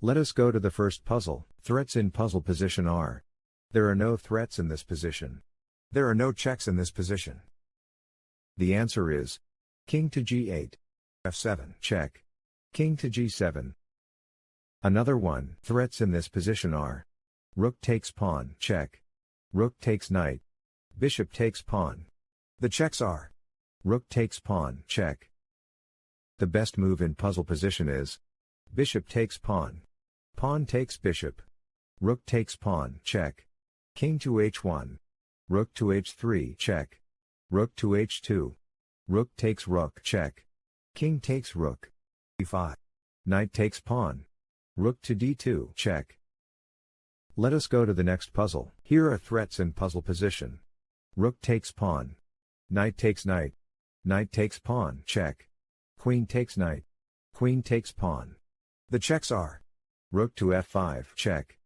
Let us go to the first puzzle. Threats in puzzle position are. There are no threats in this position. There are no checks in this position. The answer is king to g8, f7, check. King to g7. Another one. Threats in this position are. Rook takes pawn, check. Rook takes knight. Bishop takes pawn. The checks are. Rook takes pawn, check. The best move in puzzle position is. Bishop takes pawn. Pawn takes bishop. Rook takes pawn, check. King to h1. Rook to h3, check. Rook to h2. Rook takes rook, check. King takes rook. e5. Knight takes pawn. Rook to d2, check. Let us go to the next puzzle. Here are threats in puzzle position. Rook takes pawn. Knight takes knight. Knight takes pawn, check. Queen takes knight. Queen takes pawn. The checks are. Rook to f5, check.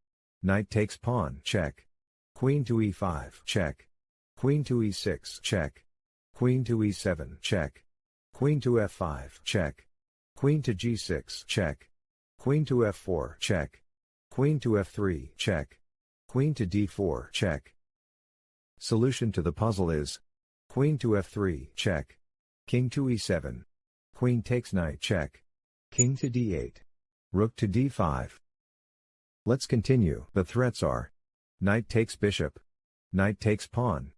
Knight takes pawn, check. Queen to e5, check. Queen to e6, check. Queen to e7, check. Queen to f5, check. Queen to g6, check. Queen to f4, check. Queen to f3, check. Queen to d4, check. Solution to the puzzle is. Queen to f3, check. King to e7. Queen takes knight, check. King to d8. Rook to d5. Let's continue. The threats are. Knight takes bishop. Knight takes pawn.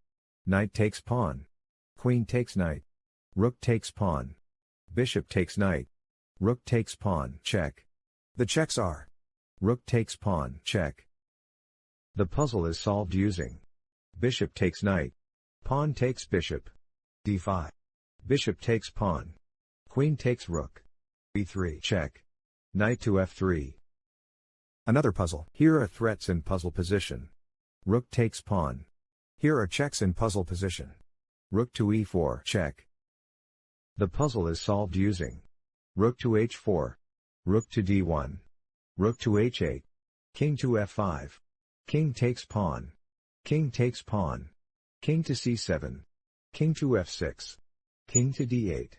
Knight takes pawn. Queen takes knight. Rook takes pawn. Bishop takes knight. Rook takes pawn, check. The checks are. Rook takes pawn, check. The puzzle is solved using. Bishop takes knight. Pawn takes bishop. d5. Bishop takes pawn. Queen takes rook. e3, check. Knight to f3. Another puzzle. Here are threats in puzzle position. Rook takes pawn. Here are checks in puzzle position. Rook to e4, check. The puzzle is solved using. Rook to h4. Rook to d1. Rook to h8. King to f5. King takes pawn. King takes pawn. King to c7. King to f6. King to d8.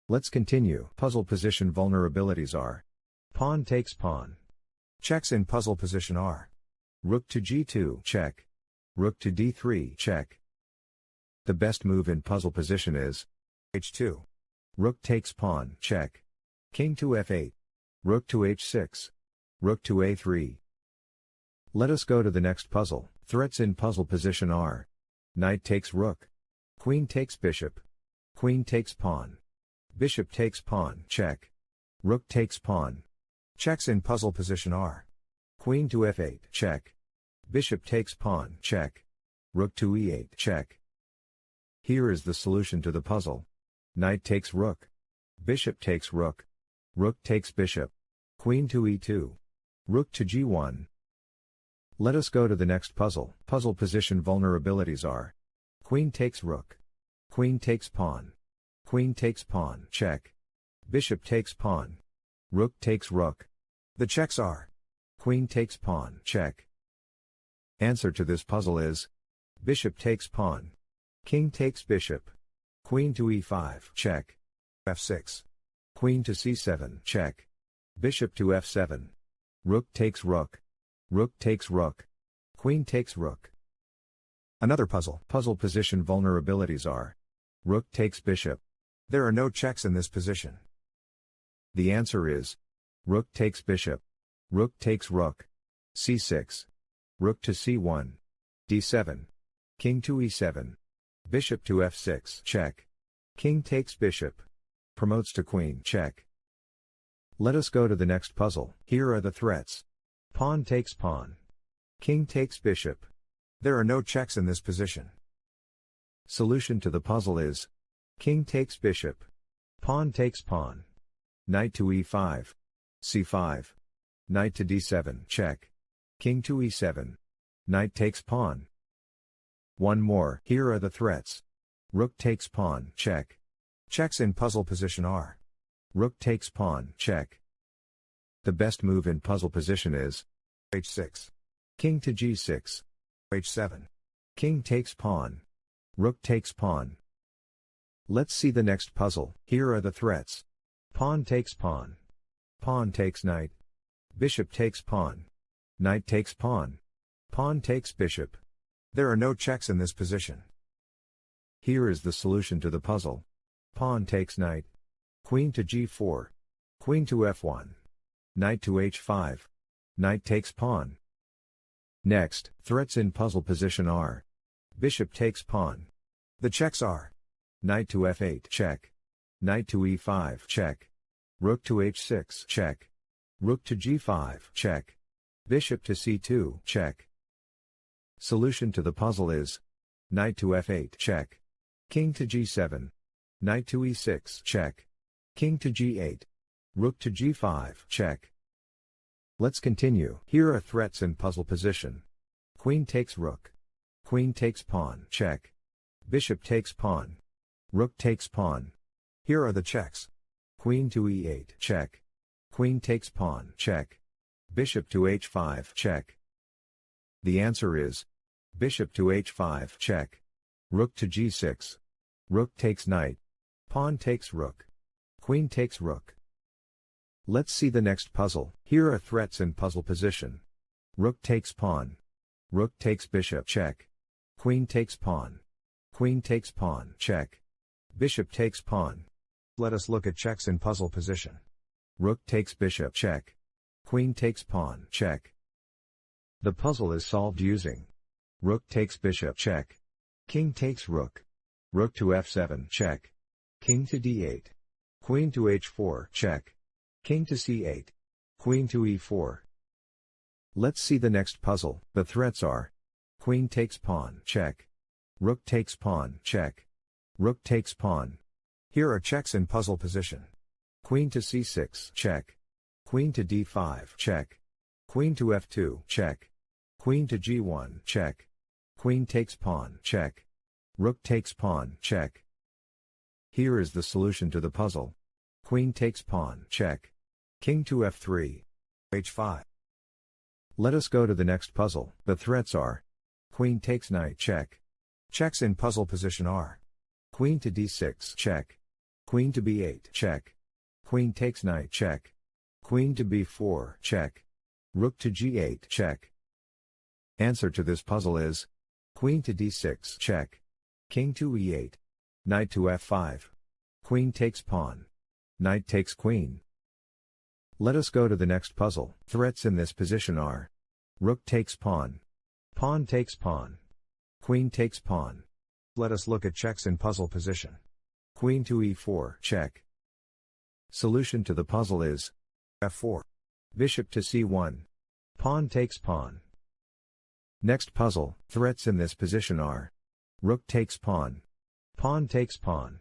Let's continue. Puzzle position vulnerabilities are. Pawn takes pawn. Checks in puzzle position are. Rook to g2, check. Rook to d3, check. The best move in puzzle position is. h2. Rook takes pawn, check. King to f8. Rook to h6. Rook to a3. Let us go to the next puzzle. Threats in puzzle position are. Knight takes rook. Queen takes bishop. Queen takes pawn. Bishop takes pawn, check. Rook takes pawn. Checks in puzzle position are. Queen to f8, check. Bishop takes pawn, check. Rook to e8, check. Here is the solution to the puzzle. Knight takes rook. Bishop takes rook. Rook takes bishop. Queen to e2. Rook to g1. Let us go to the next puzzle. Puzzle position vulnerabilities are. Queen takes rook. Queen takes pawn. Queen takes pawn, check. Bishop takes pawn. Rook takes rook. The checks are. Queen takes pawn, check. Answer to this puzzle is. Bishop takes pawn. King takes bishop. Queen to e5, check. f6. Queen to c7, check. Bishop to f7. Rook takes rook. Rook takes rook. Queen takes rook. Another puzzle. Puzzle position vulnerabilities are. Rook takes bishop. There are no checks in this position. The answer is. Rook takes bishop. Rook takes rook. c6. Rook to c1. d7. King to e7. Bishop to f6, check. King takes bishop. Promotes to queen, check. Let us go to the next puzzle. Here are the threats. Pawn takes pawn. King takes bishop. There are no checks in this position. Solution to the puzzle is. King takes bishop. Pawn takes pawn. Knight to e5. c5. Knight to d7, check. King to e7. Knight takes pawn. One more. Here are the threats. Rook takes pawn, check. Checks in puzzle position are. Rook takes pawn, check. The best move in puzzle position is. h6. King to g6. h7. King takes pawn. Rook takes pawn. Let's see the next puzzle. Here are the threats. Pawn takes pawn. Pawn takes knight. Bishop takes pawn. Knight takes pawn. Pawn takes bishop. There are no checks in this position. Here is the solution to the puzzle. Pawn takes knight. Queen to g4. Queen to f1. Knight to h5. Knight takes pawn. Next, threats in puzzle position are. Bishop takes pawn. The checks are. Knight to f8 check. Knight to e5 check. Rook to h6 check. Rook to g5 check. Bishop to c2 check. Solution to the puzzle is. Knight to f8 check. King to g7. Knight to e6 check. King to g8. Rook to g5 check. Let's continue. Here are threats in puzzle position. Queen takes rook. Queen takes pawn check. Bishop takes pawn. Rook takes pawn. Here are the checks. Queen to e8 check. Queen takes pawn check. Bishop to h5 check. The answer is. Bishop to h5 check. Rook to g6. Rook takes knight. Pawn takes rook. Queen takes rook. Let's see the next puzzle. Here are threats in puzzle position. Rook takes pawn. Rook takes bishop check. Queen takes pawn. Queen takes pawn check. Bishop takes pawn. Let us look at checks in puzzle position. Rook takes bishop check. Queen takes pawn check. The puzzle is solved using. Rook takes bishop check. King takes rook. Rook to f7 check. King to d8. Queen to h4 check. King to c8. Queen to e4. Let's see the next puzzle. The threats are. Queen takes pawn check. Rook takes pawn check. Rook takes pawn. Here are checks in puzzle position. Queen to c6 check. Queen to d5 check. Queen to f2 check. Queen to g1 check. Queen takes pawn check. Rook takes pawn check. Here is the solution to the puzzle. Queen takes pawn check. King to f3. h5. Let us go to the next puzzle. The threats are. Queen takes knight check. Checks in puzzle position are. Queen to d6 check. Queen to b8 check. Queen takes knight check. Queen to b4 check. Rook to g8 check. Answer to this puzzle is. Queen to d6 check. King to e8. Knight to f5. Queen takes pawn. Knight takes queen. Let us go to the next puzzle. Threats in this position are. Rook takes pawn. Pawn takes pawn. Queen takes pawn. Let us look at checks in puzzle position. Queen to e4 check. Solution to the puzzle is. f4. Bishop to c1. Pawn takes pawn. Next puzzle. Threats in this position are. Rook takes pawn. Pawn takes pawn.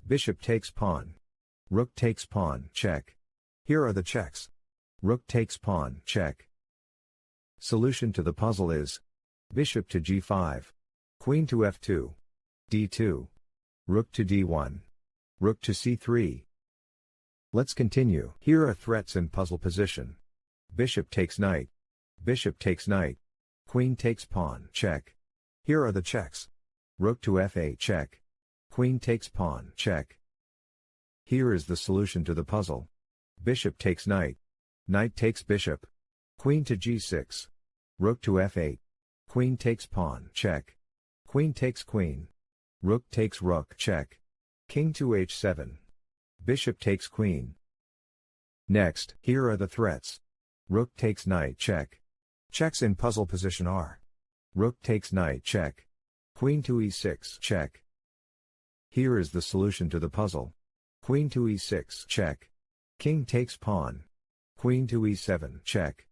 Bishop takes pawn. Rook takes pawn check. Here are the checks. Rook takes pawn check. Solution to the puzzle is. Bishop to g5. Queen to f2. d2. Rook to d1. Rook to c3. Let's continue. Here are threats in puzzle position. Bishop takes knight. Bishop takes knight. Queen takes pawn check. Here are the checks. Rook to f8 check. Queen takes pawn check. Here is the solution to the puzzle. Bishop takes knight. Knight takes bishop. Queen to g6. Rook to f8. Queen takes pawn check. Queen takes queen. Rook takes rook check. King to h7. Bishop takes queen. Next, here are the threats. Rook takes knight check. Checks in puzzle position are. Rook takes knight check. Queen to e6 check. Here is the solution to the puzzle. Queen to e6 check. King takes pawn. Queen to e7 check.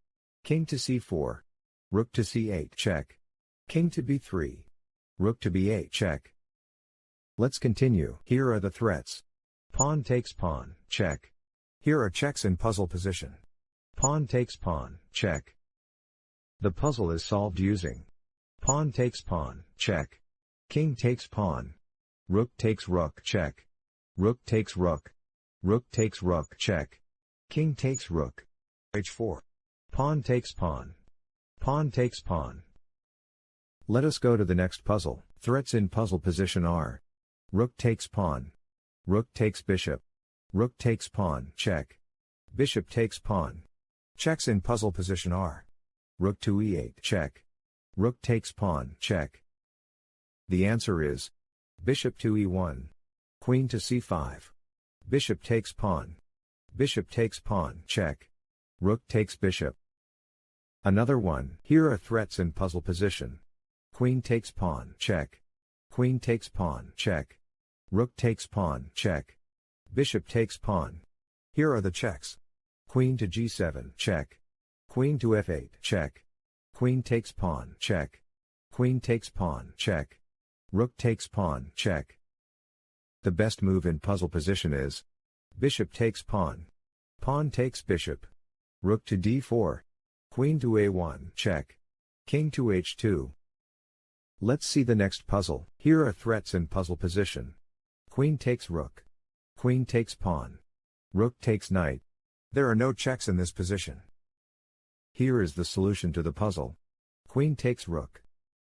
King to c4. Rook to c8 check. King to b3. Rook to b8 check. Let's continue. Here are the threats. Pawn takes pawn check. Here are checks in puzzle position. Pawn takes pawn check. The puzzle is solved using. Pawn takes pawn check. King takes pawn. Rook takes rook check. Rook takes rook. Rook takes rook check. King takes rook. h4. Pawn takes pawn. Pawn takes pawn. Let us go to the next puzzle. Threats in puzzle position are. Rook takes pawn. Rook takes bishop. Rook takes pawn check. Bishop takes pawn. Checks in puzzle position are. Rook to e8, check. Rook takes pawn, check. The answer is bishop to e1. Queen to c5. Bishop takes pawn. Bishop takes pawn, check. Rook takes bishop. Another one. Here are threats in puzzle position. Queen takes pawn, check. Queen takes pawn, check. Rook takes pawn, check. Bishop takes pawn. Here are the checks. Queen to g7, check. Queen to f8, check. Queen takes pawn, check. Queen takes pawn, check. Rook takes pawn, check. The best move in puzzle position is bishop takes pawn. Pawn takes bishop. Rook to d4. Queen to a1, check. King to h2. Let's see the next puzzle. Here are threats in puzzle position. Queen takes rook. Queen takes pawn. Rook takes knight. There are no checks in this position. Here is the solution to the puzzle. Queen takes rook.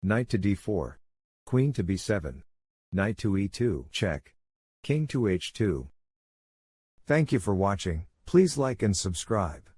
Knight to d4. Queen to b7. Knight to e2, check. King to h2. Thank you for watching. Please like and subscribe.